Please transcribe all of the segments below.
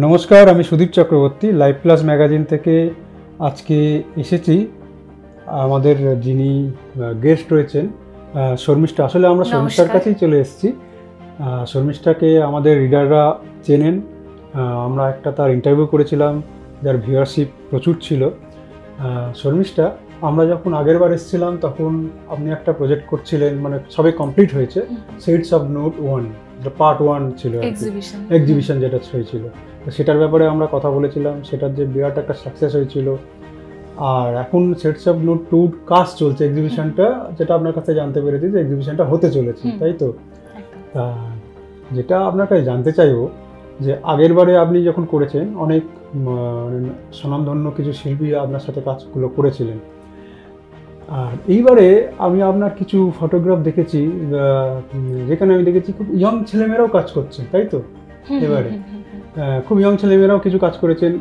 নমস্কার, আমি Sudip Chakraborty live plus magazine থেকে আজকে এসেছি। আমাদের যিনি গেস্ট রয়েছেন শর্মিষ্ঠা, আসলে আমরা শর্মিষ্ঠার কাছেই চলে এসেছি। শর্মিষ্ঠাকে আমাদের রিডাররা চেনেন, আমরা একটা তার ইন্টারভিউ করেছিলাম যার ভিউয়ারশিপ প্রচুর ছিল। শর্মিষ্ঠা, আমরা যখন আগের বার এসেছিলাম তখন আপনি একটা প্রজেক্ট করছিলেন, মানে সবে কমপ্লিট হয়েছে, সেডস অফ নোট 1, যেটা পার্ট 1 ছিল, এক্সিবিশন যেটা হয়েছিল, সেটার ব্যাপারে আমরা কথা বলেছিলাম। সেটার যে বিরাট একটা সাকসেস হয়েছিল। আর এখন সেডস অফ নোট 2 কাজ চলছে এক্সিবিশনটা, যেটা আপনার কাছে জানতে পেরেছি যে এক্সিবিশনটা হতে চলেছে, তাই তো? যেটা আপনার কাছে জানতে চাইবো যে আগের বারে আপনি যখন করেছেন অনেক স্বনামধন্য কিছু শিল্পী আপনার সাথে কাজগুলো করেছিলেন, আর এইবারে আমি আপনার কিছু ফটোগ্রাফ দেখেছি যেখানে আমি দেখেছি খুব ইয়ং ছেলেমেয়েরাও কাজ করছে, তাই তো? এবারে খুব ইয়ং ছেলেমেয়েরাও কিছু কাজ করেছেন,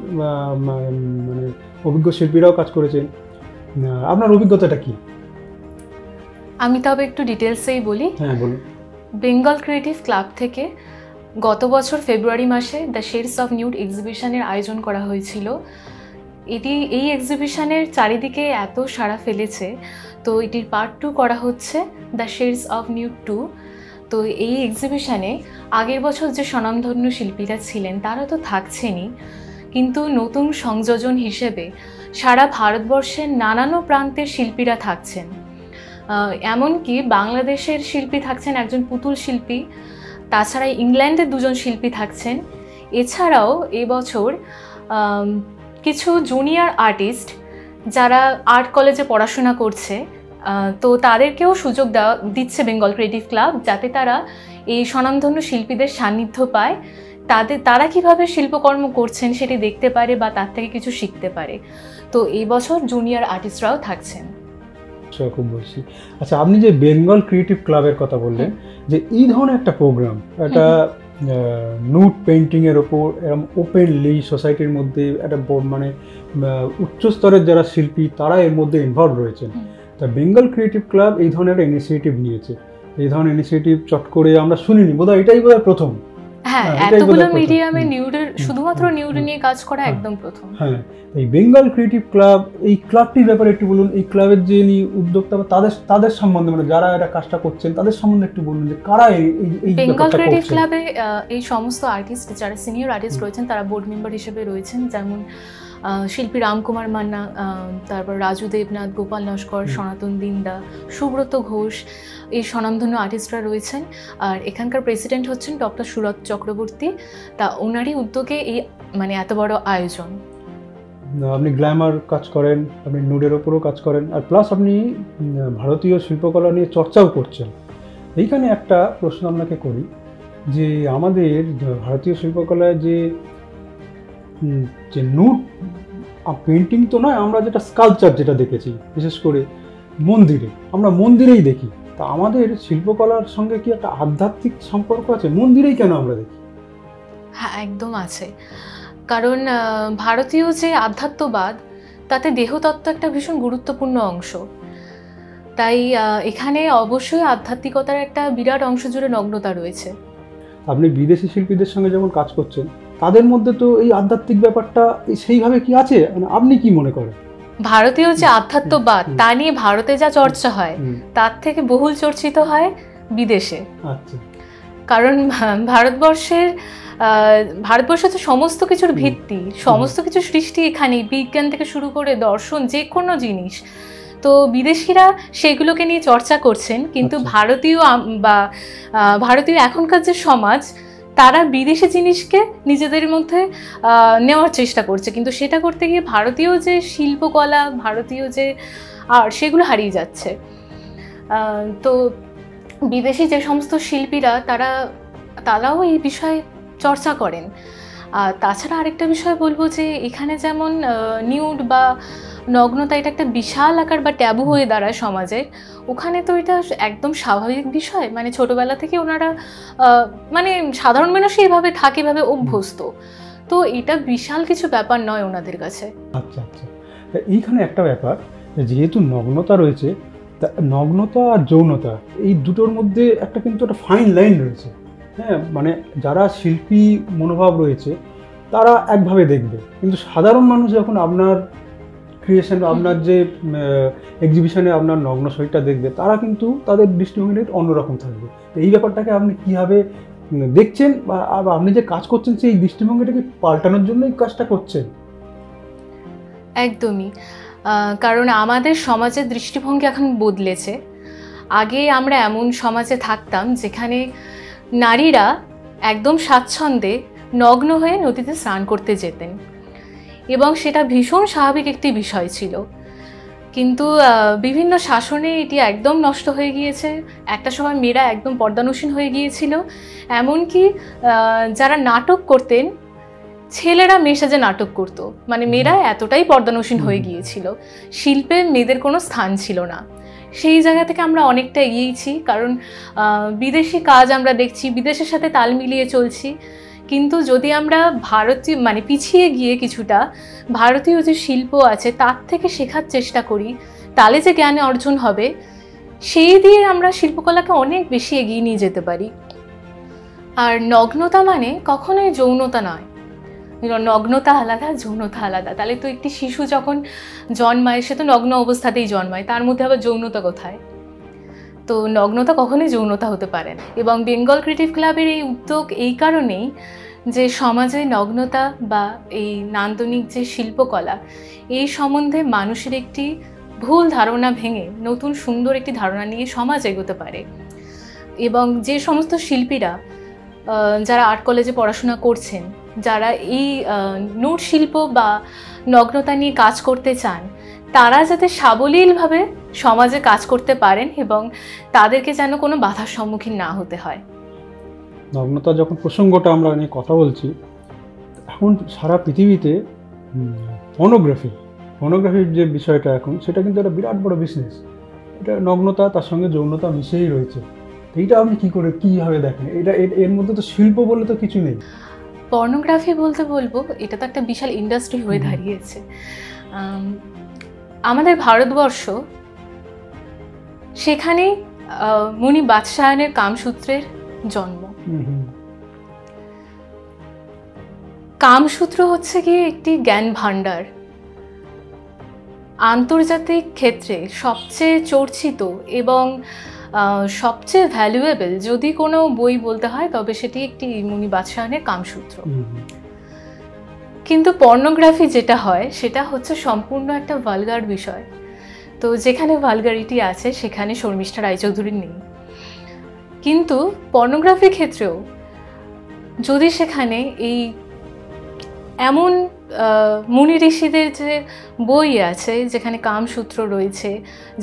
মানে অভিজ্ঞ শিল্পীরাও কাজ করেছেন। আপনার অভিজ্ঞতাটা কি? আমি তবে একটু ডিটেলসেই বলি। হ্যাঁ, বলুন। বেঙ্গল ক্রিয়েটিভ ক্লাব থেকে গত বছর ফেব্রুয়ারি মাসে দ্য শেডস অফ নিউড এক্সিবিশনের আয়োজন করা হয়েছিল। এই এক্সিবিশনের চারিদিকে এত সাড়া ফেলেছে, তো এটির পার্ট 2 করা হচ্ছে, দ্য শেডস অফ নিউড 2। তো এই এক্সিবিশনে আগের বছর যে স্বনামধন্য শিল্পীরা ছিলেন তারা তো থাকছেনই, কিন্তু নতুন সংযোজন হিসেবে সারা ভারতবর্ষের নানান প্রান্তের শিল্পীরা থাকছেন। এমনকি বাংলাদেশের শিল্পী থাকছেন একজন পুতুল শিল্পী, তাছাড়া ইংল্যান্ডের 2জন শিল্পী থাকছেন। এছাড়াও এবছর কিছু জুনিয়র আর্টিস্ট যারা আর্ট কলেজে পড়াশোনা করছে, তো তাদেরকেও সুযোগ দিচ্ছে বেঙ্গল ক্রিয়েটিভ ক্লাব, যাতে তারা এই স্বনামধন্য শিল্পীদের সান্নিধ্য পায়, তারা কিভাবে শিল্পকর্ম করছেন সেটি দেখতে পারে বা তার থেকে কিছু শিখতে পারে। তো এই বছর জুনিয়র আর্টিস্টরাও থাকছেন। খুব বলছি। আচ্ছা, আপনি যে বেঙ্গল ক্রিয়েটিভ ক্লাবের কথা বললেন, যে এই ধরনের একটা প্রোগ্রাম, একটা নুড পেন্টিংয়ের ওপর এরকম ওপেনলি সোসাইটির মধ্যে একটা মানে উচ্চ স্তরের যারা শিল্পী তারা এর মধ্যে ইনভলভ রয়েছেন, তা বেঙ্গল ক্রিয়েটিভ ক্লাব এই ধরনের একটা ইনিশিয়েটিভ নিয়েছে। এই ধরনের ইনিশিয়েটিভ চট করে আমরা শুনিনি, বোধহয় এটাই বোধহয় প্রথম। হ্যাঁ, এতগুলো মিডিয়ামে নিউডের শুধুমাত্র নিউড নিয়ে কাজ করা একদম প্রথম। হ্যাঁ, এই বেঙ্গল ক্রিয়েটিভ ক্লাব, এই ক্লাবটির ব্যাপারে একটু বলুন। এই ক্লাবের যে উদ্যোক্তা তাদের সম্বন্ধে, মানে যারা এটা কাজটা করছেন তাদের সম্বন্ধে একটু বলুন, যে কারা এই বেঙ্গল ক্রিয়েটিভ ক্লাবে এই সমস্ত আর্টিস্ট যারা সিনিয়র আর্টিস্ট রয়েছেন তারা বোর্ড মেম্বার হিসেবে রয়েছেন, যেমন শিল্পী রামকুমার মান্না, তারপর রাজু দেবনাথ, গোপাল নস্কর, সনাতন দিন্দা, সুব্রত ঘোষ, এই স্বনামধন্য আর্টিস্টরা রয়েছেন। আর এখানকার প্রেসিডেন্ট হচ্ছেন ডক্টর সুরত চক্রবর্তী। তা ওনারই উদ্যোগে এই মানে এত বড় আয়োজন। আপনি গ্ল্যামার কাজ করেন, আপনি নুডের ওপরও কাজ করেন, আর প্লাস আপনি ভারতীয় শিল্পকলা নিয়ে চর্চাও করছেন। এইখানে একটা প্রশ্ন আপনাকে করি, যে আমাদের ভারতীয় শিল্পকলায় যে নুড পেন্টিং তো নয়, আমরা যেটা স্কাল্পচার যেটা দেখেছি, বিশেষ করে মন্দিরে, আমরা মন্দিরেই দেখি। তা আমাদের শিল্পকলার সঙ্গে কি একটা আধ্যাত্মিক সম্পর্ক আছে? মন্দিরেই কেন আমরা দেখি? হ্যাঁ, একদম আছে। কারণ ভারতীয় যে আধ্যাত্মবাদ, তাতে দেহতত্ত্ব একটা ভীষণ গুরুত্বপূর্ণ অংশ। তাই এখানে অবশ্যই আধ্যাত্মিকতার একটা বিরাট অংশ জুড়ে নগ্নতা রয়েছে। আপনি বিদেশি শিল্পীদের সঙ্গে যখন কাজ করছেন, তাদের মধ্যে তো এই আধ্যাত্মিক ব্যাপারটা সেইভাবে কি আছে? আপনি কি মনে করেন? ভারতীয় যে আধ্যাত্মবাদ, তা নিয়ে ভারতে যা চর্চা হয় তার থেকে বহুল চর্চিত হয় বিদেশে। আচ্ছা। কারণ ভারতবর্ষে তো সমস্ত কিছুর ভিত্তি, সমস্ত কিছু সৃষ্টি এখানেই, বিজ্ঞান থেকে শুরু করে দর্শন, যে কোনো জিনিস। তো বিদেশিরা সেগুলোকে নিয়ে চর্চা করছেন, কিন্তু ভারতীয় এখনকার যে সমাজ, তারা বিদেশি জিনিসকে নিজেদের মধ্যে নেওয়ার চেষ্টা করছে, কিন্তু সেটা করতে গিয়ে ভারতীয় যে শিল্পকলা, ভারতীয় যে আর্ট, সেগুলো হারিয়ে যাচ্ছে। তো বিদেশি যে সমস্ত শিল্পীরা তারাও এই বিষয়ে চর্চা করেন। আর তাছাড়া আরেকটা বিষয় বলবো, যে এখানে যেমন নিউড বা নগ্নতা এটা একটা বিশাল আকার বা ট্যাবু হয়ে দাঁড়ায় সমাজে, ওখানে তো এটা একদম স্বাভাবিক বিষয়। মানে ছোটবেলা থেকে ওনারা মানে সাধারণ মানুষ এইভাবে থাকে, এভাবে অভ্যস্ত। তো এটা বিশাল কিছু ব্যাপার নয় ওনাদের কাছে। আচ্ছা আচ্ছা, এইখানে একটা ব্যাপার, যেহেতু নগ্নতা রয়েছে, তা নগ্নতা আর যৌনতা এই দুটোর মধ্যে একটা কিন্তু একটা ফাইন লাইন রয়েছে। হ্যাঁ, মানে যারা শিল্পী মনোভাব রয়েছে তারা একভাবে দেখবে, কিন্তু সাধারণ মানুষ যখন আপনার ক্রিয়েশন, আপনার যে এক্সিবিশনে আপনার নগ্ন শরীরটা দেখবে, তারা কিন্তু তাদের দৃষ্টিভঙ্গি অন্যরকম থাকবে। এই ব্যাপারটাকে আপনি কীভাবে দেখছেন, বা আপনি যে কাজ করছেন সেই দৃষ্টিভঙ্গিটাকে পাল্টানোর জন্যই কাজটা করছেন? একদমই, কারণ আমাদের সমাজের দৃষ্টিভঙ্গি এখন বদলেছে। আগে আমরা এমন সমাজে থাকতাম যেখানে নারীরা একদম স্বাচ্ছন্দ্যে নগ্ন হয়ে নদীতে স্নান করতে যেতেন এবং সেটা ভীষণ স্বাভাবিক একটি বিষয় ছিল। কিন্তু বিভিন্ন শাসনে এটি একদম নষ্ট হয়ে গিয়েছে। একটা সময় মেয়েরা একদম পর্দানসীন হয়ে গিয়েছিল, এমনকি যারা নাটক করতেন ছেলেরা মেয়ে সাজে নাটক করতো, মানে মেয়েরা এতটাই পর্দানসীন হয়ে গিয়েছিল, শিল্পে মেয়েদের কোনো স্থান ছিল না। সেই জায়গা থেকে আমরা অনেকটা এগিয়েছি, কারণ বিদেশি কাজ আমরা দেখছি, বিদেশের সাথে তাল মিলিয়ে চলছি। কিন্তু যদি আমরা ভারতীয় মানে পিছিয়ে গিয়ে কিছুটা ভারতীয় যে শিল্প আছে তার থেকে শেখার চেষ্টা করি, তাহলে যে জ্ঞান অর্জন হবে সেই দিয়ে আমরা শিল্পকলাকে অনেক বেশি এগিয়ে নিয়ে যেতে পারি। আর নগ্নতা মানে কখনোই যৌনতা নয়। নগ্নতা আলাদা, যৌনতা আলাদা। তাহলে তো একটি শিশু যখন জন্মায় সে তো নগ্ন অবস্থাতেই জন্মায়, তার মধ্যে আবার যৌনতা কোথায়? তো নগ্নতা কখনোই যৌনতা হতে পারে না। এবং বেঙ্গল ক্রিয়েটিভ ক্লাবের এই উদ্যোগ এই কারণেই যে সমাজে নগ্নতা বা এই নান্দনিক যে শিল্পকলা এই সম্বন্ধে মানুষের একটি ভুল ধারণা ভেঙে নতুন সুন্দর একটি ধারণা নিয়ে সমাজ এগোতে পারে। এবং যে সমস্ত শিল্পীরা যারা আর্ট কলেজে পড়াশোনা করছেন, যারা এই নুট শিল্প বা নগ্নতা নিয়ে কাজ করতে চান, তারা যাতে সাবলীলভাবে সমাজে কাজ করতে পারেন এবং তাদেরকে যেন কোনো বাধার সম্মুখীন না হতে হয়। নগ্নতা যখন প্রসঙ্গটা আমরা নিয়ে কথা বলছি, এখন সারা পৃথিবীতে ফোনোগ্রাফির যে বিষয়টা এখন, সেটা কিন্তু একটা বিরাট বড় বিজনেস। এটা নগ্নতা তার সঙ্গে যৌনতা মিশেই রয়েছে। এইটা আপনি কীভাবে দেখেন? এর মধ্যে তো শিল্প বলে তো কিছু নেই। পর্নোগ্রাফি বলতে বলবো এটা তো একটা বিশাল ইন্ডাস্ট্রি হয়ে দাঁড়িয়েছে। আমাদের ভারতবর্ষ, সেখানে মুনি বাদশায়নের কামসূত্রের জন্ম। কামসূত্র হচ্ছে গিয়ে একটি জ্ঞান ভাণ্ডার। আন্তর্জাতিক ক্ষেত্রে সবচেয়ে চর্চিত এবং সবচেয়ে ভ্যালুয়েবল যদি কোনো বই বলতে হয় তবে সেটি একটি মুনি বাদশায়নের কামসূত্র। কিন্তু পর্নোগ্রাফি যেটা হয় সেটা হচ্ছে সম্পূর্ণ একটা ভালগার বিষয়। তো যেখানে ভালগারিটি আছে সেখানে শর্মিষ্ঠা রায়চৌধুরী নেই। কিন্তু পর্নোগ্রাফির ক্ষেত্রেও যদি সেখানে এই এমন মুনি ঋষিদের যে বই আছে, যেখানে কামসূত্র রয়েছে,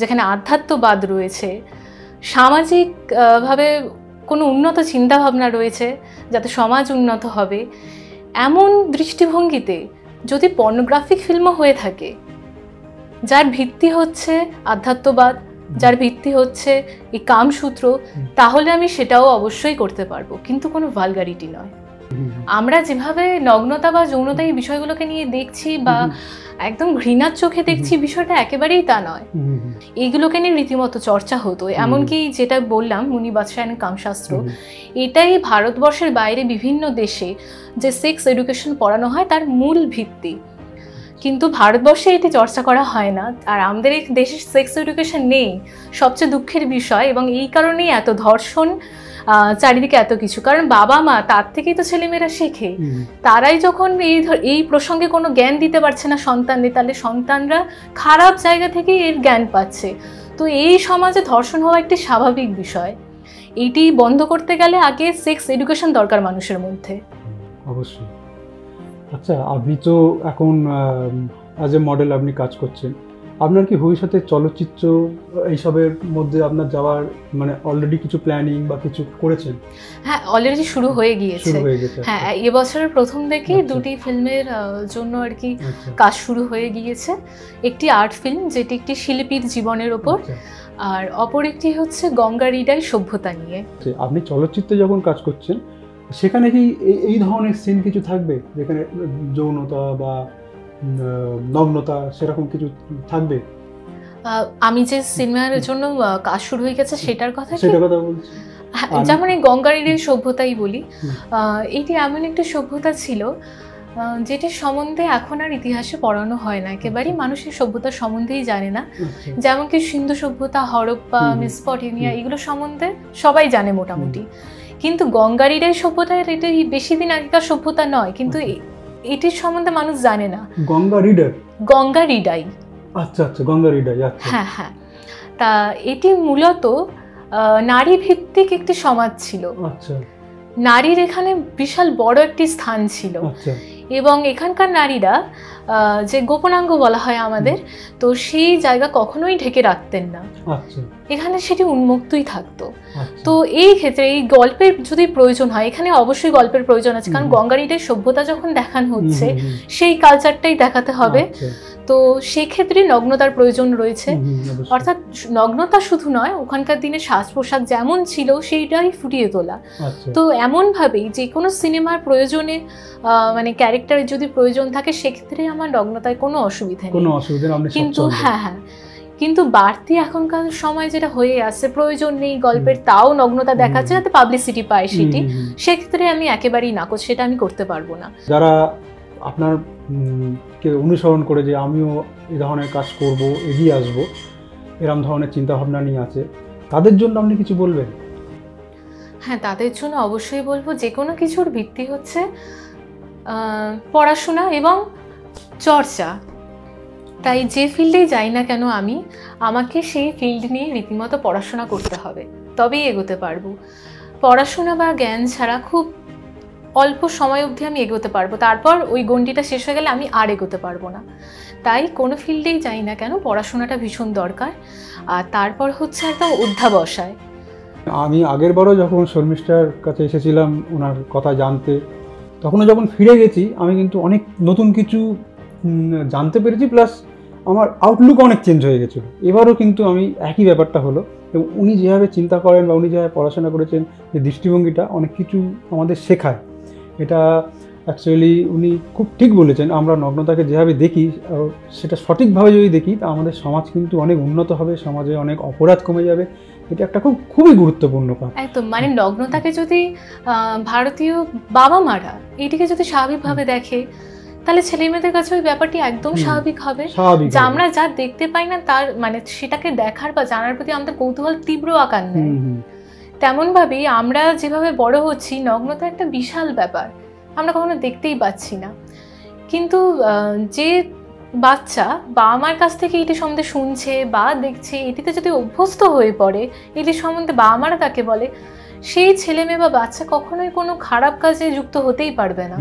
যেখানে আধ্যাত্মবাদ রয়েছে, সামাজিকভাবে কোনো উন্নত চিন্তাভাবনা রয়েছে যাতে সমাজ উন্নত হবে, এমন দৃষ্টিভঙ্গিতে যদি পর্নোগ্রাফিক ফিল্মও হয়ে থাকে যার ভিত্তি হচ্ছে আধ্যাত্মবাদ, যার ভিত্তি হচ্ছে এই কামসূত্র, তাহলে আমি সেটাও অবশ্যই করতে পারবো, কিন্তু কোনো ভালগারিটি নয়। আমরা যেভাবে নগ্নতা বা যৌনতা এই বিষয়গুলোকে নিয়ে দেখছি বা একদম ঘৃণার চোখে দেখছি, বিষয়টা একেবারেই তা নয়। এইগুলোকে নিয়ে রীতিমতো চর্চা হতো। এমনকি যেটা বললাম মুনি বাদশায়নের কামশাস্ত্র, এটাই ভারতবর্ষের বাইরে বিভিন্ন দেশে যে সেক্স এডুকেশন পড়ানো হয় তার মূল ভিত্তি। কিন্তু ভারতবর্ষে এটি চর্চা করা হয় না, আর আমাদের এই দেশে সেক্স এডুকেশন নেই, সবচেয়ে দুঃখের বিষয়। এবং এই কারণেই এত ধর্ষণ, চারিদিকে এত কিছু, কারণ বাবা মা তার থেকেই তো ছেলেমেয়েরা শেখে। তারাই যখন এই প্রসঙ্গে কোনো জ্ঞান দিতে পারছে না সন্তানদের, তাহলে সন্তানরা খারাপ জায়গা থেকে এর জ্ঞান পাচ্ছে। তো এই সমাজে ধর্ষণ হওয়া একটি স্বাভাবিক বিষয়। এইটি বন্ধ করতে গেলে আগে সেক্স এডুকেশন দরকার মানুষের মধ্যে। অবশ্যই। আচ্ছা, আপনি তো এখন অ্যাজ এ মডেল আপনি কাজ করছেন, আপনার কি ভবিষ্যতে চলচ্চিত্র এইসবের মধ্যে আপনার যাওয়ার মানে অলরেডি কিছু প্ল্যানিং বা কিছু করেছেন? হ্যাঁ, অলরেডি শুরু হয়ে গিয়েছে। হ্যাঁ, এবছরের প্রথম থেকে দুটি ফিল্মের জন্য আর কি কাজ শুরু হয়ে গিয়েছে। একটি আর্ট ফিল্ম যেটি একটি শিল্পীর জীবনের ওপর, আর অপর একটি হচ্ছে গঙ্গা রিডাই সভ্যতা নিয়ে। আপনি চলচ্চিত্রে যখন কাজ করছেন সেখানে কি এই ধরনের সিন কিছু থাকবে যেখানে যৌনতা বা নগ্নতা সেরকম কিছু থাকবে? আমি যে সিনেমার জন্য কাজ শুরু হয়ে গেছে সেটার কথা বলছি। যেমন এই গঙ্গারিডের সভ্যতাই বলি, এটি এমন একটা সভ্যতা ছিল যেটির সম্বন্ধে এখন আর ইতিহাসে পড়ানো হয় না, একেবারেই মানুষের সভ্যতার সম্বন্ধেই জানে না। যেমন কি সিন্ধু সভ্যতা, হরপ্পা, মেসোপটেমিয়া, এগুলো সম্বন্ধে সবাই জানে মোটামুটি, কিন্তু গঙ্গারিডাই সভ্যতা এটি বেশি দিন আগেকার সভ্যতা নয়, কিন্তু এটির সম্বন্ধে মানুষ জানে না। গঙ্গারিডাই, আচ্ছা আচ্ছা, গঙ্গারিডাই, হ্যাঁ হ্যাঁ। তা এটি মূলত নারী ভিত্তিক একটি সমাজ ছিল। আচ্ছা, নারীর এখানে বিশাল বড় একটি স্থান ছিল। আচ্ছা। এবং এখানকার নারীরা যে গোপনাঙ্গ বলা হয় আমাদের, তো সেই জায়গা কখনোই ঢেকে রাখতেন না। আচ্ছা, এখানে সেটি উন্মুক্তই থাকতো। তো এই ক্ষেত্রে এই গল্পের যদি প্রয়োজন হয়, এখানে অবশ্যই গল্পের প্রয়োজন আছে, কারণ গঙ্গারিডের সভ্যতা যখন দেখানো হচ্ছে সেই কালচারটাই দেখাতে হবে। তো সেক্ষেত্রে নগ্নতার প্রয়োজন রয়েছে, অর্থাৎ নগ্নতা শুধু নয়, ওখানকার দিনে সাজ পোশাক যেমন ছিল সেইটাই ফুটিয়ে তোলা। তো এমনভাবেই যে কোনো সিনেমার প্রয়োজনে মানে ক্যারেক্টারের যদি প্রয়োজন থাকে, সেক্ষেত্রে আমার নগ্নতায় কোনো অসুবিধা নেই, কিন্তু হ্যাঁ হ্যাঁ, কিন্তু বাড়তি এখনকার সময় যেটা হয়ে আসছে, প্রয়োজন নেই গল্পের, তাও নগ্নতা দেখাচ্ছে যাতে পাবলিসিটি পায় সেটি, সেক্ষেত্রে আমি একেবারেই নাকচ, সেটা আমি করতে পারবো না। যারা আপনার কে অনুসরণ করে যে আমিও এই ধরনের কাজ করব, এগিয়ে আসবো, এরকম ধরনের চিন্তাভাবনা নিয়ে আছে, তাদের জন্য আপনি কিছু বলবেন? হ্যাঁ, তাদের জন্য অবশ্যই বলবো, যে কোনো কিছুর ভিত্তি হচ্ছে পড়াশোনা এবং চর্চা। তাই যে ফিল্ডেই যাই না কেন আমি, আমাকে সেই ফিল্ড নিয়ে রীতিমতো পড়াশোনা করতে হবে, তবেই এগোতে পারবো। পড়াশোনা বা জ্ঞান ছাড়া খুব অল্প সময় অবধি আমি এগোতে পারবো, তারপর ওই গণ্ডিটা শেষ হয়ে গেলে আমি আর এগোতে পারবো না। তাই কোনো ফিল্ডেই যাই না কেন, পড়াশোনাটা ভীষণ দরকার। আর তারপর হচ্ছে একদম অধ্যাবসায়। আমি আগের বারও যখন শর্মিষ্ঠার কাছে এসেছিলাম ওনার কথা জানতে, তখনও যখন ফিরে গেছি, আমি কিন্তু অনেক নতুন কিছু জানতে পেরেছি, প্লাস আমার আউটলুক অনেক চেঞ্জ হয়ে গেছিলো। এবারও কিন্তু আমি একই ব্যাপারটা হলো, এবং উনি যেভাবে চিন্তা করেন বা উনি যেভাবে পড়াশোনা করেছেন, যে দৃষ্টিভঙ্গিটা অনেক কিছু আমাদের শেখায়। এটা অ্যাকচুয়ালি উনি খুব ঠিক বলেছেন। আমরা নগ্নতাকে যেভাবে দেখি, সেটা সঠিকভাবে যদি দেখি, তা আমাদের সমাজ কিন্তু অনেক উন্নত হবে, সমাজে অনেক অপরাধ কমে যাবে। এটা একটা খুবই গুরুত্বপূর্ণ কাজ। একদম, মানে নগ্নতাকে যদি ভারতীয় বাবা মারা এটিকে যদি স্বাভাবিকভাবে দেখে, তাহলে ছেলে মেয়েদের কাছে ওই ব্যাপারটি একদম স্বাভাবিক হবে। যে আমরা যা দেখতে পাই না, তার মানে সেটাকে দেখার বা জানার প্রতি আমাদের কৌতূহল তীব্র আকার নেয়। তেমনভাবেই আমরা যেভাবে বড় হচ্ছি, নগ্নতা একটা বিশাল ব্যাপার, আমরা কখনো দেখতেই পাচ্ছি না। কিন্তু যে বাচ্চা বাবা মার কাছ থেকে এটি সম্বন্ধে শুনছে বা দেখছে, এটিতে যদি অভ্যস্ত হয়ে পড়ে, এটি সম্বন্ধে বাবা মারা তাকে বলে, সেই ছেলে মেয়ে বা বাচ্চা কখনোই কোনো খারাপ কাজে যুক্ত হতেই পারবে না।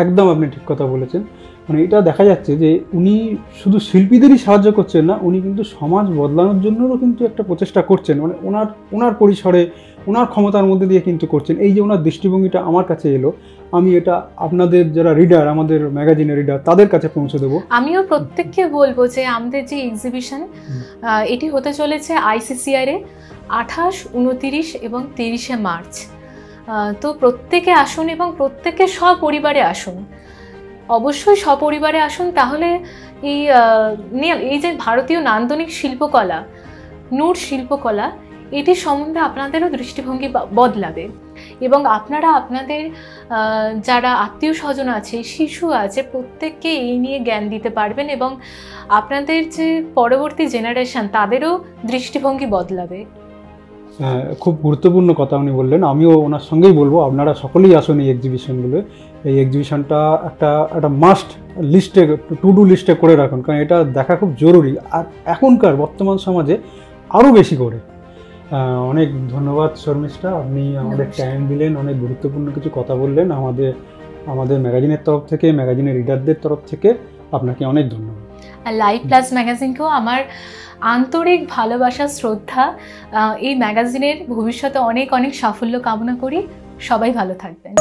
একদম আপনি ঠিক কথা বলেছেন। মানে এটা দেখা যাচ্ছে যে উনি শুধু শিল্পীদেরই সাহায্য করছেন না, উনি কিন্তু সমাজ বদলানোর জন্যও কিন্তু একটা প্রচেষ্টা করছেন। মানে ওনার পরিসরে, ওনার ক্ষমতার মধ্যে দিয়ে কিন্তু করছেন। এই যে ওনার দৃষ্টিভঙ্গিটা আমার কাছে এলো, আমি এটা আপনাদের যারা রিডার, আমাদের ম্যাগাজিনের রিডার, তাদের কাছে পৌঁছে দেবো। আমিও প্রত্যেককে বলবো যে আমাদের যে এক্সিবিশন, এটি হতে চলেছে ICCR-এ 28, 29 এবং 30শে মার্চ। তো প্রত্যেকে আসুন এবং প্রত্যেকে সপরিবারে আসুন, অবশ্যই সপরিবারে আসুন। তাহলে এই যে ভারতীয় নান্দনিক শিল্পকলা, নূর শিল্পকলা, এটির সম্বন্ধে আপনাদেরও দৃষ্টিভঙ্গি বদলাবে, এবং আপনারা আপনাদের যারা আত্মীয় স্বজন আছে, শিশু আছে, প্রত্যেককে এই নিয়ে জ্ঞান দিতে পারবেন, এবং আপনাদের যে পরবর্তী জেনারেশন, তাদেরও দৃষ্টিভঙ্গি বদলাবে। খুব গুরুত্বপূর্ণ কথা উনি বললেন। আমিও ওনার সঙ্গেই বলবো, আপনারা সকলেই আসুন এই এক্সিবিশনগুলো। এই এক্সিবিশনটা একটা মাস্ট লিস্টে, টু ডু লিস্টে করে রাখুন, কারণ এটা দেখা খুব জরুরি, আর এখনকার বর্তমান সমাজে আরও বেশি করে। অনেক ধন্যবাদ শর্মিষ্ঠা, আপনি আমাদের টাইম দিলেন, অনেক গুরুত্বপূর্ণ কিছু কথা বললেন। আমাদের ম্যাগাজিনের তরফ থেকে, ম্যাগাজিনের রিডারদের তরফ থেকে আপনাকে অনেক ধন্যবাদ। আর লাইভ প্লাস ম্যাগাজিনকেও আমার আন্তরিক ভালোবাসা, শ্রদ্ধা। এই ম্যাগাজিনের ভবিষ্যতে অনেক অনেক সাফল্য কামনা করি। সবাই ভালো থাকবেন।